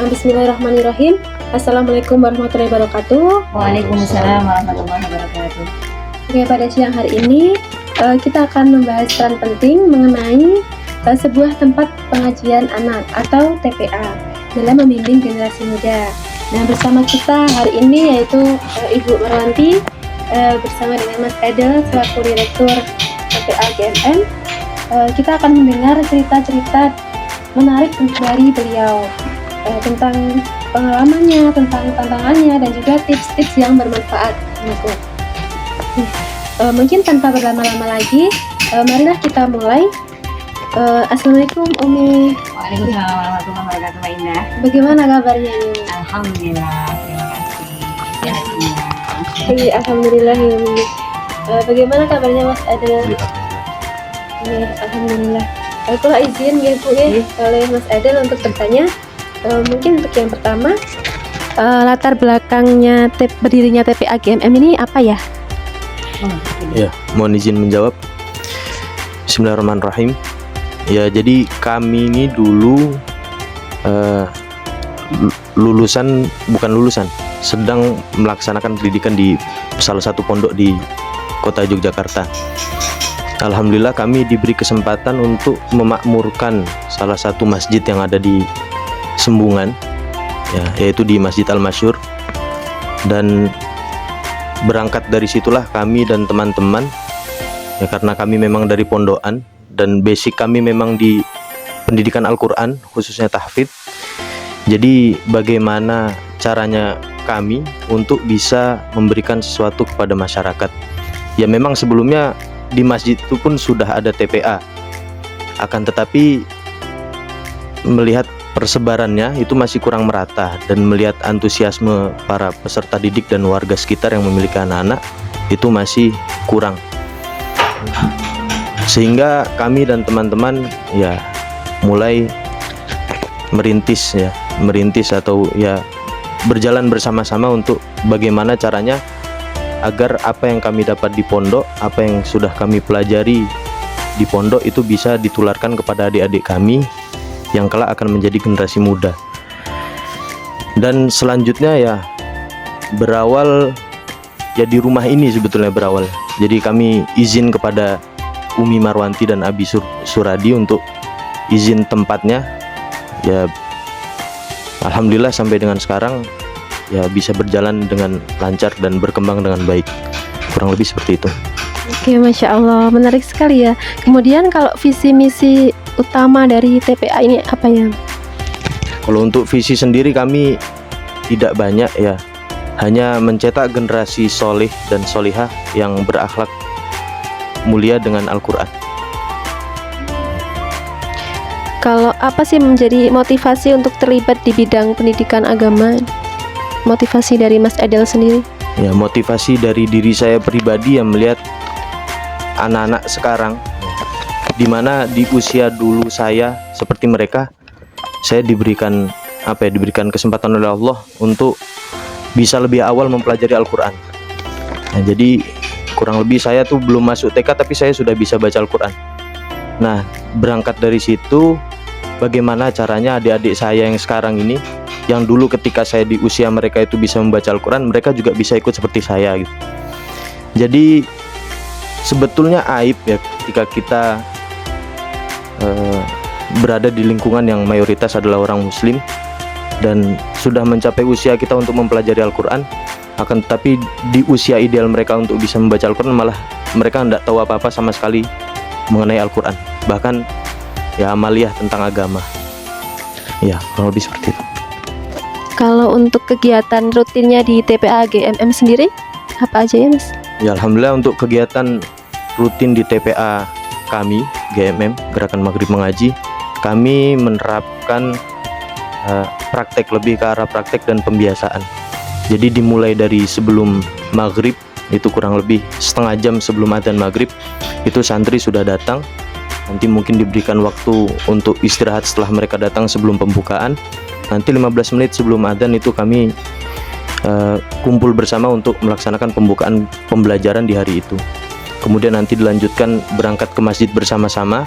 Bismillahirrahmanirrahim. Assalamualaikum warahmatullahi wabarakatuh. Waalaikumsalam warahmatullahi wabarakatuh. Oke, pada siang hari ini kita akan membahas peran penting mengenai sebuah tempat pengajian anak atau TPA dalam membimbing generasi muda. Nah, bersama kita hari ini yaitu Ibu Marwanti bersama dengan Mas Edel selaku Direktur TPA GMM. Kita akan mendengar cerita-cerita menarik dari beliau tentang pengalamannya, tentang tantangannya, dan juga tips-tips yang bermanfaat. Mungkin tanpa berlama-lama lagi, marilah kita mulai. Assalamualaikum Umi. Waalaikumsalam warahmatullahi wabarakatuh, Mbak Indah. Bagaimana kabarnya Umi? Alhamdulillah, terima kasih. Sehat semua. Iya, alhamdulillah ya Umi. Bagaimana kabarnya Mas Adel? Iya, alhamdulillah. Aku izin ya Bu ya oleh Mas Adel untuk bertanya. Mungkin untuk yang pertama, latar belakangnya berdirinya TPA GMM ini apa ya? Ya, mohon izin menjawab. Bismillahirrahmanirrahim. Ya, jadi kami ini dulu sedang melaksanakan pendidikan di salah satu pondok di kota Yogyakarta. Alhamdulillah kami diberi kesempatan untuk memakmurkan salah satu masjid yang ada di Sembungan, ya, yaitu di Masjid Al-Masyhur. Dan berangkat dari situlah kami dan teman-teman, ya, karena kami memang dari pondokan dan basic kami memang di pendidikan Al-Quran, khususnya tahfidz. Jadi bagaimana caranya kami untuk bisa memberikan sesuatu kepada masyarakat. Ya, memang sebelumnya di masjid itu pun sudah ada TPA, akan tetapi melihat persebarannya itu masih kurang merata, dan melihat antusiasme para peserta didik dan warga sekitar yang memiliki anak-anak itu masih kurang, sehingga kami dan teman-teman ya mulai merintis atau ya berjalan bersama-sama untuk bagaimana caranya agar apa yang kami dapat di pondok, apa yang sudah kami pelajari di pondok itu bisa ditularkan kepada adik-adik kami yang kelak akan menjadi generasi muda. Dan selanjutnya ya berawal ya di rumah ini sebetulnya berawal. Jadi kami izin kepada Umi Marwanti dan Abi Suradi untuk izin tempatnya. Ya alhamdulillah sampai dengan sekarang ya bisa berjalan dengan lancar dan berkembang dengan baik. Kurang lebih seperti itu. Oke, Masya Allah, menarik sekali ya. Kemudian kalau visi misi utama dari TPA ini apa ya? Kalau untuk visi sendiri kami tidak banyak ya, hanya mencetak generasi solih dan solihah yang berakhlak mulia dengan Al-Quran. Kalau apa sih menjadi motivasi untuk terlibat di bidang pendidikan agama? Motivasi dari Mas Adel sendiri? Ya, motivasi dari diri saya pribadi yang melihat anak-anak sekarang, dimana di usia dulu saya seperti mereka, saya diberikan kesempatan oleh Allah untuk bisa lebih awal mempelajari Al-Quran. Nah, jadi kurang lebih saya tuh belum masuk TK tapi saya sudah bisa baca Al-Quran. Nah, berangkat dari situ, bagaimana caranya adik-adik saya yang sekarang ini, yang dulu ketika saya di usia mereka itu bisa membaca Al-Quran, mereka juga bisa ikut seperti saya gitu. Jadi sebetulnya aib ya ketika kita berada di lingkungan yang mayoritas adalah orang muslim dan sudah mencapai usia kita untuk mempelajari Al-Quran, akan tetapi di usia ideal mereka untuk bisa membaca Al-Quran malah mereka tidak tahu apa-apa sama sekali mengenai Al-Quran, bahkan ya amaliyah tentang agama. Ya, kurang lebih seperti itu. Kalau untuk kegiatan rutinnya di TPA GMM sendiri apa aja ya Mas? Ya, alhamdulillah untuk kegiatan rutin di TPA kami GMM, Gerakan Maghrib Mengaji, kami menerapkan praktek, lebih ke arah praktek dan pembiasaan. Jadi dimulai dari sebelum maghrib, itu kurang lebih setengah jam sebelum adzan maghrib, itu santri sudah datang. Nanti mungkin diberikan waktu untuk istirahat setelah mereka datang sebelum pembukaan. Nanti 15 menit sebelum adzan itu kami kumpul bersama untuk melaksanakan pembukaan pembelajaran di hari itu. Kemudian nanti dilanjutkan berangkat ke masjid bersama-sama.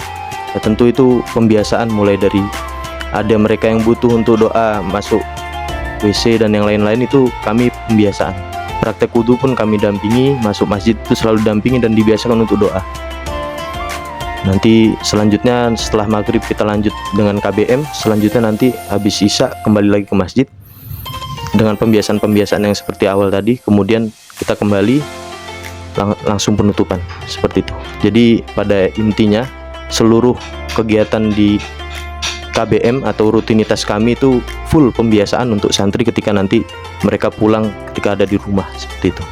Ya, tentu itu pembiasaan mulai dari ada mereka yang butuh untuk doa masuk WC dan yang lain-lain, itu kami pembiasaan. Praktek wudhu pun kami dampingi, masuk masjid itu selalu dampingi dan dibiasakan untuk doa. Nanti selanjutnya setelah maghrib kita lanjut dengan KBM, selanjutnya nanti habis isya kembali lagi ke masjid dengan pembiasaan-pembiasaan yang seperti awal tadi, kemudian kita kembali langsung penutupan seperti itu. Jadi pada intinya seluruh kegiatan di KBM atau rutinitas kami itu full pembiasaan untuk santri ketika nanti mereka pulang ketika ada di rumah seperti itu.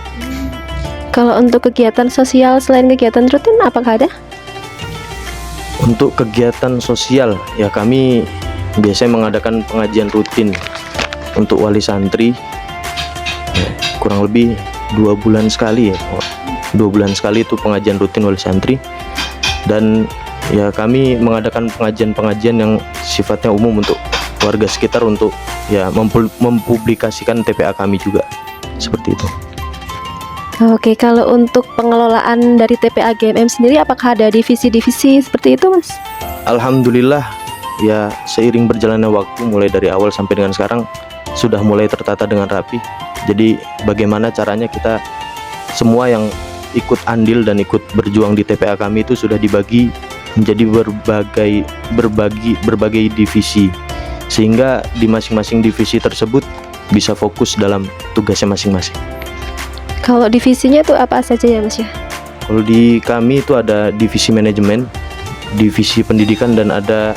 Kalau untuk kegiatan sosial selain kegiatan rutin apakah ada? Untuk kegiatan sosial ya kami biasanya mengadakan pengajian rutin untuk wali santri ya, kurang lebih 2 bulan sekali ya. 2 bulan sekali itu pengajian rutin wali santri, dan ya kami mengadakan pengajian-pengajian yang sifatnya umum untuk warga sekitar untuk ya mempublikasikan TPA kami juga seperti itu. Oke, kalau untuk pengelolaan dari TPA GMM sendiri apakah ada divisi-divisi seperti itu, Mas? Alhamdulillah ya, seiring berjalannya waktu mulai dari awal sampai dengan sekarang sudah mulai tertata dengan rapi. Jadi bagaimana caranya kita semua yang ikut andil dan ikut berjuang di TPA kami itu sudah dibagi menjadi berbagai divisi, sehingga di masing-masing divisi tersebut bisa fokus dalam tugasnya masing-masing. Kalau divisinya itu apa saja ya, Mas ya? Kalau di kami itu ada divisi manajemen, divisi pendidikan, dan ada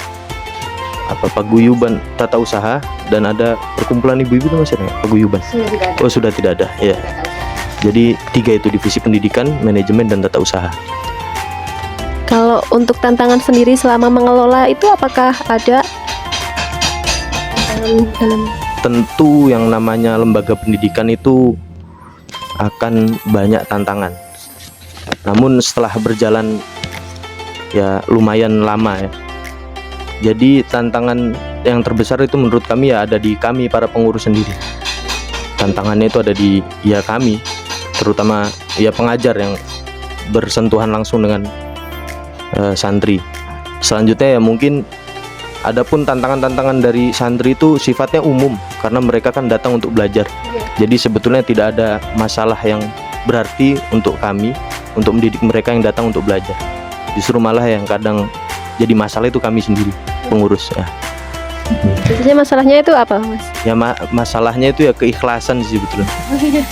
paguyuban tata usaha, dan ada perkumpulan ibu-ibu itu masih ada paguyuban. Oh sudah tidak ada ya. Jadi 3 itu divisi pendidikan, manajemen, dan tata usaha. Kalau untuk tantangan sendiri selama mengelola itu apakah ada dalam Tentu yang namanya lembaga pendidikan itu akan banyak tantangan. Namun setelah berjalan ya lumayan lama ya. Jadi tantangan yang terbesar itu menurut kami ya ada di kami para pengurus sendiri. Tantangannya itu ada di ya kami, terutama ya pengajar yang bersentuhan langsung dengan santri. Selanjutnya ya mungkin adapun tantangan-tantangan dari santri itu sifatnya umum karena mereka kan datang untuk belajar. Jadi sebetulnya tidak ada masalah yang berarti untuk kami untuk mendidik mereka yang datang untuk belajar. Justru malah yang kadang jadi masalah itu kami sendiri pengurus ya. Biasanya masalahnya itu apa, Mas? Ya masalahnya itu ya keikhlasan sih sebetulnya.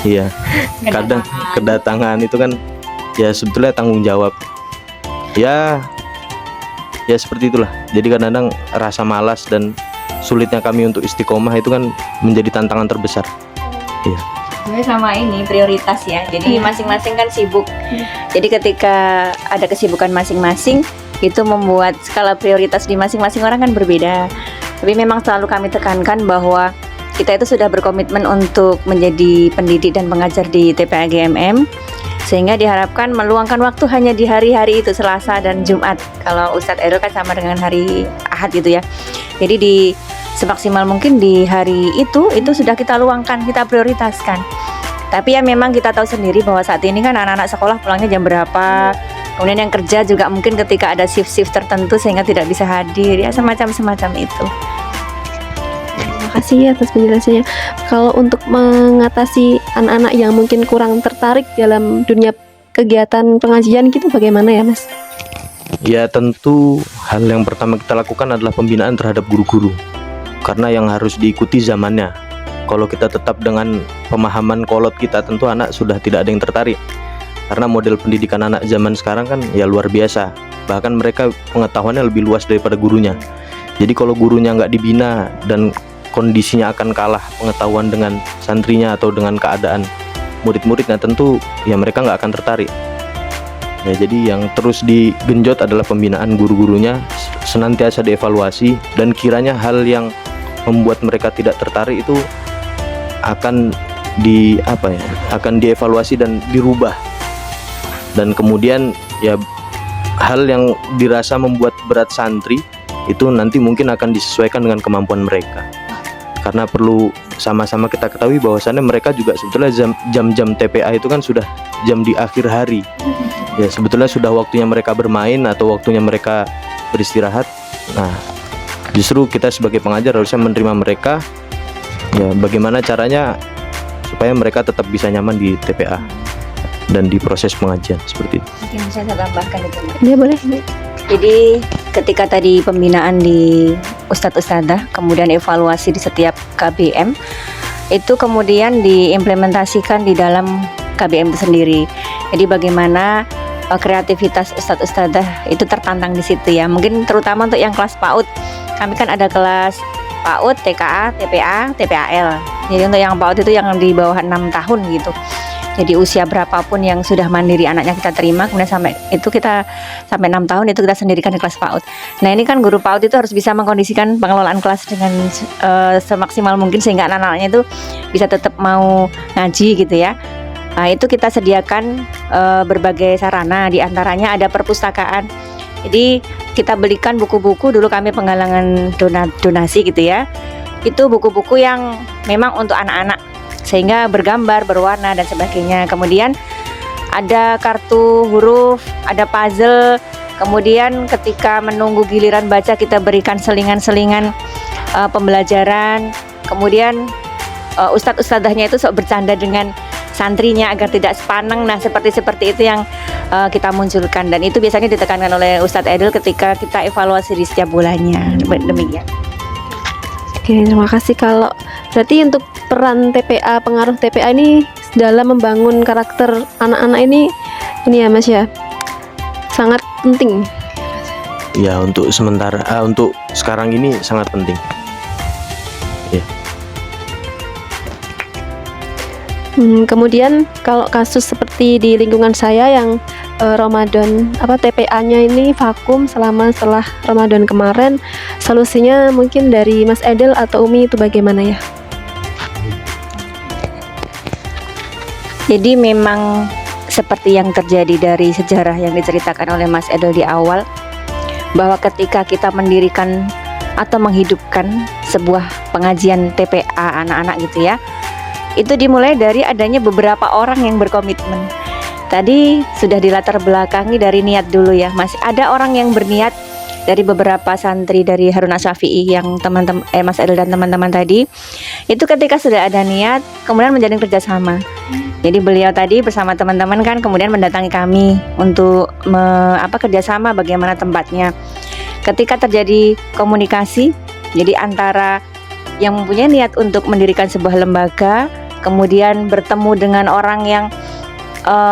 Iya. Kadang kedatangan itu kan ya sebetulnya tanggung jawab. Ya seperti itulah. Jadi kadang-kadang rasa malas dan sulitnya kami untuk istiqomah itu kan menjadi tantangan terbesar. Iya. Sebenarnya sama ini prioritas ya. Jadi masing-masing kan sibuk. Jadi ketika ada kesibukan masing-masing itu membuat skala prioritas di masing-masing orang kan berbeda. Tapi memang selalu kami tekankan bahwa kita itu sudah berkomitmen untuk menjadi pendidik dan pengajar di TPA GMM, sehingga diharapkan meluangkan waktu hanya di hari-hari itu, Selasa dan Jumat. Kalau Ustadz Eril kan sama dengan hari Ahad gitu ya. Jadi di semaksimal mungkin di hari itu sudah kita luangkan, kita prioritaskan. Tapi ya memang kita tahu sendiri bahwa saat ini kan anak-anak sekolah pulangnya jam berapa. Kemudian yang kerja juga mungkin ketika ada shift-shift tertentu sehingga tidak bisa hadir, ya semacam itu. Terima kasih atas penjelasannya. Kalau untuk mengatasi anak-anak yang mungkin kurang tertarik dalam dunia kegiatan pengajian gitu bagaimana ya, Mas? Ya tentu hal yang pertama kita lakukan adalah pembinaan terhadap guru-guru, karena yang harus diikuti zamannya. Kalau kita tetap dengan pemahaman kolot kita, tentu anak sudah tidak ada yang tertarik. Karena model pendidikan anak zaman sekarang kan ya luar biasa. Bahkan mereka pengetahuannya lebih luas daripada gurunya. Jadi kalau gurunya nggak dibina dan kondisinya akan kalah pengetahuan dengan santrinya atau dengan keadaan murid-muridnya, tentu ya mereka nggak akan tertarik. Ya, jadi yang terus digenjot adalah pembinaan guru-gurunya, senantiasa dievaluasi, dan kiranya hal yang membuat mereka tidak tertarik itu akan akan dievaluasi dan dirubah. Dan kemudian ya hal yang dirasa membuat berat santri itu nanti mungkin akan disesuaikan dengan kemampuan mereka. Karena perlu sama-sama kita ketahui bahwasannya mereka juga sebetulnya jam-jam TPA itu kan sudah jam di akhir hari. Ya sebetulnya sudah waktunya mereka bermain atau waktunya mereka beristirahat. Nah, Justru kita sebagai pengajar harusnya menerima mereka, ya bagaimana caranya supaya mereka tetap bisa nyaman di TPA dan di proses pengajian seperti itu. Mungkin bisa saya tambahkan itu, Mbak. Ya boleh. Jadi ketika tadi pembinaan di Ustadz Ustadzah, kemudian evaluasi di setiap KBM, itu kemudian diimplementasikan di dalam KBM itu sendiri. Jadi bagaimana kreativitas Ustadz Ustadzah itu tertantang di situ ya. Mungkin terutama untuk yang kelas PAUD, kami kan ada kelas PAUD, TKA, TPA, TPAL. Jadi untuk yang PAUD itu yang di bawah 6 tahun gitu. Jadi usia berapapun yang sudah mandiri anaknya kita terima, kemudian sampai 6 tahun itu kita sendirikan di kelas PAUD. Nah ini kan guru PAUD itu harus bisa mengkondisikan pengelolaan kelas dengan semaksimal mungkin sehingga anak-anaknya itu bisa tetap mau ngaji gitu ya. Nah itu kita sediakan berbagai sarana, diantaranya ada perpustakaan. Jadi kita belikan buku-buku, dulu kami penggalangan donasi gitu ya. Itu buku-buku yang memang untuk anak-anak, sehingga bergambar, berwarna dan sebagainya. Kemudian ada kartu huruf, ada puzzle. Kemudian ketika menunggu giliran baca kita berikan selingan-selingan pembelajaran. Kemudian Ustadz Ustadzahnya itu sok bercanda dengan santrinya agar tidak sepaneng. Nah seperti itu yang kita munculkan, dan itu biasanya ditekankan oleh Ustadz Edel ketika kita evaluasi di setiap bulannya. Demikian. Oke, terima kasih. Kalau berarti untuk peran TPA, pengaruh TPA ini dalam membangun karakter anak-anak ini ya Mas ya, sangat penting. Ya untuk sementara, untuk sekarang ini sangat penting. Ya. Kemudian kalau kasus seperti di lingkungan saya yang Ramadan TPA-nya ini vakum setelah Ramadan kemarin, solusinya mungkin dari Mas Edel atau Umi itu bagaimana ya? Jadi memang seperti yang terjadi dari sejarah yang diceritakan oleh Mas Edel di awal, bahwa ketika kita mendirikan atau menghidupkan sebuah pengajian TPA anak-anak gitu ya, itu dimulai dari adanya beberapa orang yang berkomitmen. Tadi sudah dilatar belakangi dari niat dulu ya, masih ada orang yang berniat dari beberapa santri dari Harun Asy-Syafi'i yang teman-teman Mas Edel dan teman-teman tadi. Itu ketika sudah ada niat, kemudian menjalin kerjasama. Jadi beliau tadi bersama teman-teman kan kemudian mendatangi kami untuk kerjasama bagaimana tempatnya. Ketika terjadi komunikasi, jadi antara yang mempunyai niat untuk mendirikan sebuah lembaga, kemudian bertemu dengan orang yang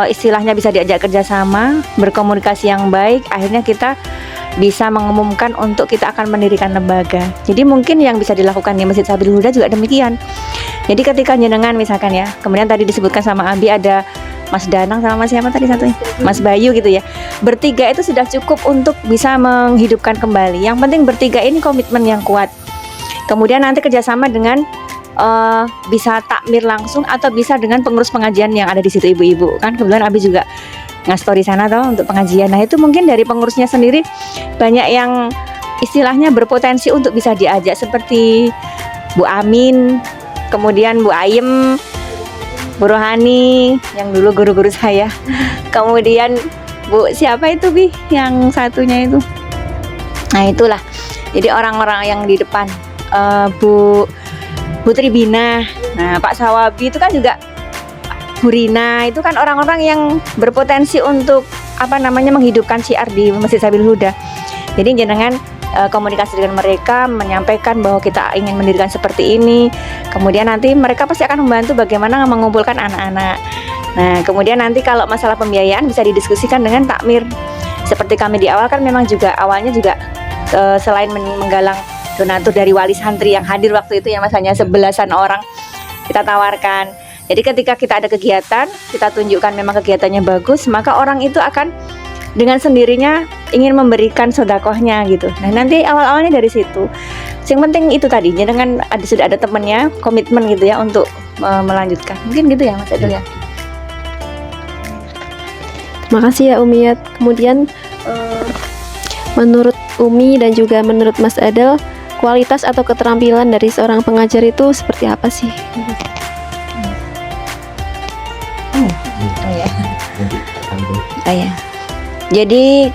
istilahnya bisa diajak kerjasama, berkomunikasi yang baik, akhirnya kita bisa mengumumkan untuk kita akan mendirikan lembaga. Jadi mungkin yang bisa dilakukan di Masjid Sabilul Huda juga demikian. Jadi ketika jenengan misalkan ya, kemudian tadi disebutkan sama Abi ada Mas Danang sama Mas siapa tadi satunya? Mas Bayu gitu ya. Bertiga itu sudah cukup untuk bisa menghidupkan kembali. Yang penting bertiga ini komitmen yang kuat. Kemudian nanti kerjasama dengan bisa takmir langsung atau bisa dengan pengurus pengajian yang ada di situ ibu-ibu. Kan kebetulan Abi juga ngasih di sana toh untuk pengajian. Nah itu mungkin dari pengurusnya sendiri banyak yang istilahnya berpotensi untuk bisa diajak, seperti Bu Amin, kemudian Bu Ayem, Bu Rohani yang dulu guru-guru saya, kemudian Bu siapa itu Bi yang satunya itu. Nah itulah, jadi orang-orang yang di depan, Bu Tribina, nah Pak Sawabi itu kan juga, Bu Rina itu kan orang-orang yang berpotensi untuk menghidupkan syiar di Masjid Sabilul Huda. Jadi jenengan komunikasi dengan mereka, menyampaikan bahwa kita ingin mendirikan seperti ini. Kemudian nanti mereka pasti akan membantu bagaimana mengumpulkan anak-anak. Nah kemudian nanti kalau masalah pembiayaan bisa didiskusikan dengan takmir. Seperti kami di awal kan memang juga awalnya juga selain menggalang donatur dari wali santri yang hadir waktu itu ya Mas, hanya 11-an orang kita tawarkan. Jadi ketika kita ada kegiatan, kita tunjukkan memang kegiatannya bagus, maka orang itu akan dengan sendirinya ingin memberikan sedekahnya gitu. Nah nanti awal-awalnya dari situ. Yang penting itu tadi, dengan sudah ada temennya, komitmen gitu ya untuk melanjutkan. Mungkin gitu ya Mas Edel ya. Terima kasih ya Umi ya. Kemudian menurut Umi dan juga menurut Mas Edel, kualitas atau keterampilan dari seorang pengajar itu seperti apa sih? Ya. Jadi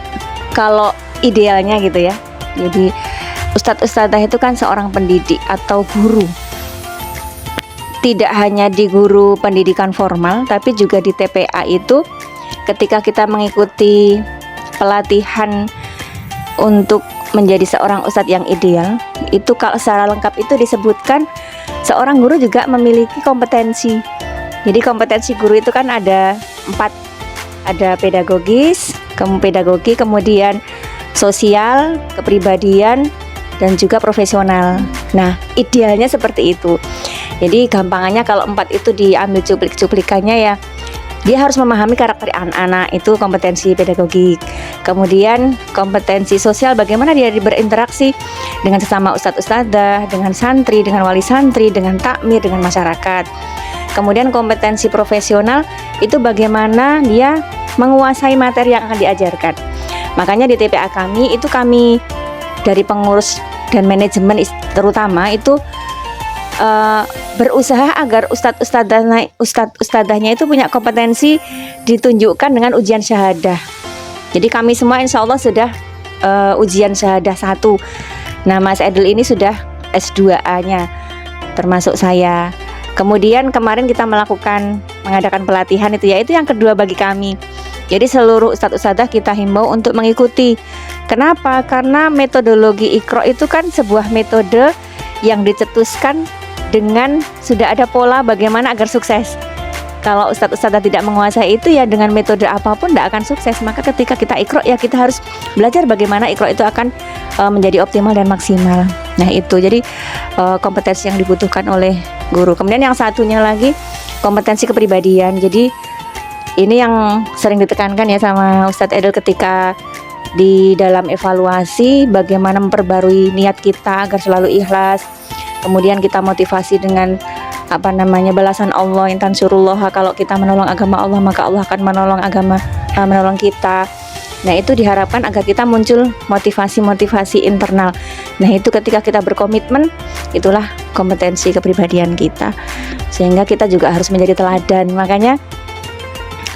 kalau idealnya gitu ya. Jadi Ustadz Ustadzah itu kan seorang pendidik atau guru. Tidak hanya di guru pendidikan formal, tapi juga di TPA itu ketika kita mengikuti pelatihan untuk menjadi seorang ustadz yang ideal, itu kalau secara lengkap itu disebutkan seorang guru juga memiliki kompetensi. Jadi kompetensi guru itu kan ada 4, ada pedagogis, pedagogi, kemudian sosial, kepribadian, dan juga profesional. Nah, idealnya seperti itu. Jadi gampangannya kalau 4 itu diambil cuplik-cuplikannya ya, dia harus memahami karakter anak-anak, itu kompetensi pedagogik. Kemudian kompetensi sosial, bagaimana dia berinteraksi dengan sesama ustadz-ustadzah, dengan santri, dengan wali santri, dengan takmir, dengan masyarakat. Kemudian kompetensi profesional itu bagaimana dia menguasai materi yang akan diajarkan. Makanya di TPA kami itu kami dari pengurus dan manajemen terutama itu berusaha agar ustadz-ustadzahnya itu punya kompetensi ditunjukkan dengan ujian syahadah. Jadi kami semua insya Allah sudah ujian syahadah 1. Nah, Mas Edel ini sudah S2A-nya, termasuk saya. Kemudian kemarin kita mengadakan pelatihan itu, yaitu yang kedua bagi kami. Jadi seluruh ustadz-ustadzah kita himbau untuk mengikuti. Kenapa? Karena metodologi Iqra itu kan sebuah metode yang dicetuskan dengan sudah ada pola bagaimana agar sukses. Kalau ustadz-ustadzah tidak menguasai itu ya dengan metode apapun tidak akan sukses. Maka ketika kita Iqra ya kita harus belajar bagaimana Iqra itu akan menjadi optimal dan maksimal. Nah itu jadi kompetensi yang dibutuhkan oleh guru. Kemudian yang satunya lagi kompetensi kepribadian. Jadi ini yang sering ditekankan ya sama Ustadz Edel ketika di dalam evaluasi, bagaimana memperbarui niat kita agar selalu ikhlas. Kemudian kita motivasi dengan balasan Allah, intan surullah, kalau kita menolong agama Allah maka Allah akan menolong kita. Nah itu diharapkan agar kita muncul motivasi internal. Nah itu ketika kita berkomitmen, itulah kompetensi kepribadian kita, sehingga kita juga harus menjadi teladan. Makanya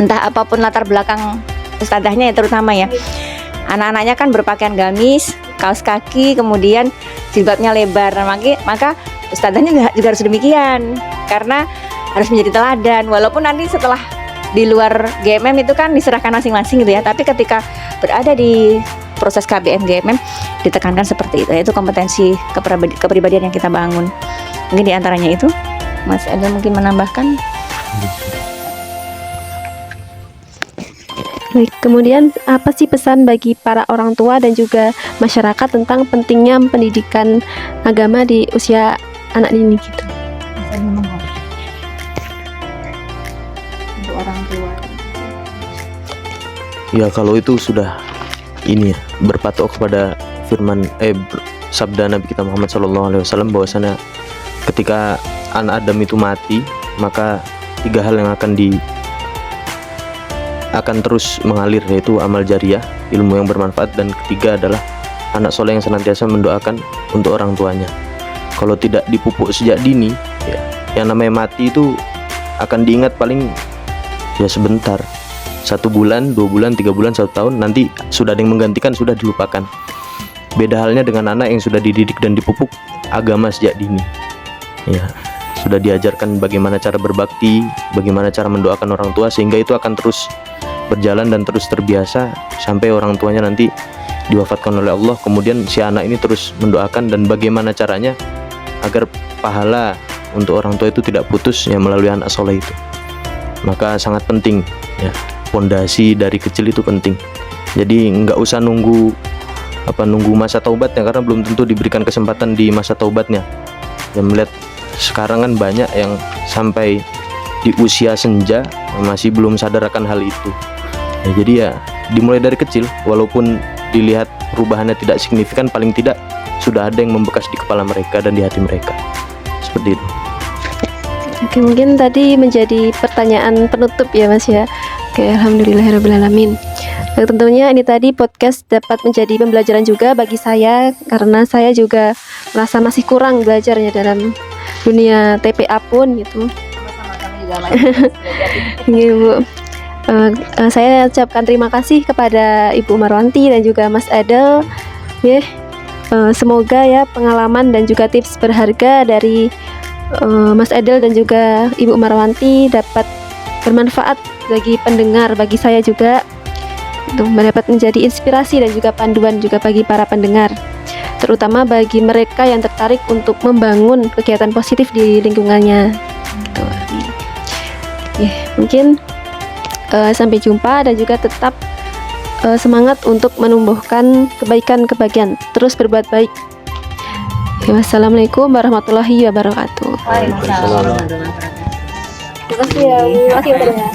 entah apapun latar belakang ustadzahnya ya, terutama ya anak-anaknya kan berpakaian gamis, kaos kaki, kemudian jilbabnya lebar. Nah, maka ustadzahnya juga harus demikian, karena harus menjadi teladan. Walaupun nanti setelah di luar GMM itu kan diserahkan masing-masing gitu ya, tapi ketika berada di proses KBM GMM ditekankan seperti itu, yaitu kompetensi kepribadian yang kita bangun. Mungkin diantaranya itu. Mas Adel mungkin menambahkan. Baik, kemudian apa sih pesan bagi para orang tua dan juga masyarakat tentang pentingnya pendidikan agama di usia anak dini gitu? Untuk orang tua. Ya kalau itu sudah ini ya, berpatok kepada firman sabda Nabi kita Muhammad SAW bahwasanya ketika anak Adam itu mati, maka 3 hal yang akan terus mengalir, yaitu amal jariah, ilmu yang bermanfaat, dan ketiga adalah anak soleh yang senantiasa mendoakan untuk orang tuanya. Kalau tidak dipupuk sejak dini ya, yang namanya mati itu akan diingat paling ya sebentar, 1 bulan, 2 bulan, 3 bulan, 1 tahun, nanti sudah ada yang menggantikan, sudah dilupakan. Beda halnya dengan anak yang sudah dididik dan dipupuk agama sejak dini ya, sudah diajarkan bagaimana cara berbakti, bagaimana cara mendoakan orang tua, sehingga itu akan terus berjalan dan terus terbiasa sampai orang tuanya nanti diwafatkan oleh Allah. Kemudian si anak ini terus mendoakan, dan bagaimana caranya agar pahala untuk orang tua itu tidak putus ya melalui anak soleh itu. Maka sangat penting ya, pondasi dari kecil itu penting. Jadi nggak usah nunggu masa taubatnya, karena belum tentu diberikan kesempatan di masa taubatnya. Dan melihat sekarang kan banyak yang sampai di usia senja masih belum sadar akan hal itu ya. Jadi ya dimulai dari kecil, walaupun dilihat perubahannya tidak signifikan, paling tidak sudah ada yang membekas di kepala mereka dan di hati mereka, seperti itu. Oke, mungkin tadi menjadi pertanyaan penutup ya Mas ya. Oke, alhamdulillahirrahmanirrahim. Nah, tentunya ini tadi podcast dapat menjadi pembelajaran juga bagi saya, karena saya juga merasa masih kurang belajarnya dalam dunia TPA pun gitu. Iya Bu. Saya ucapkan terima kasih kepada Ibu Marwanti dan juga Mas Adel. Semoga ya pengalaman dan juga tips berharga dari Mas Edel dan juga Ibu Marwanti dapat bermanfaat bagi pendengar, bagi saya juga, untuk mendapat menjadi inspirasi dan juga panduan juga bagi para pendengar, terutama bagi mereka yang tertarik untuk membangun kegiatan positif di lingkungannya. Gitu. Ya, mungkin sampai jumpa dan juga tetap semangat untuk menumbuhkan kebaikan-kebaikan, terus berbuat baik. Wassalamualaikum warahmatullahi wabarakatuh. Waalaikumsalam warahmatullahi wabarakatuh. Terima kasih ya.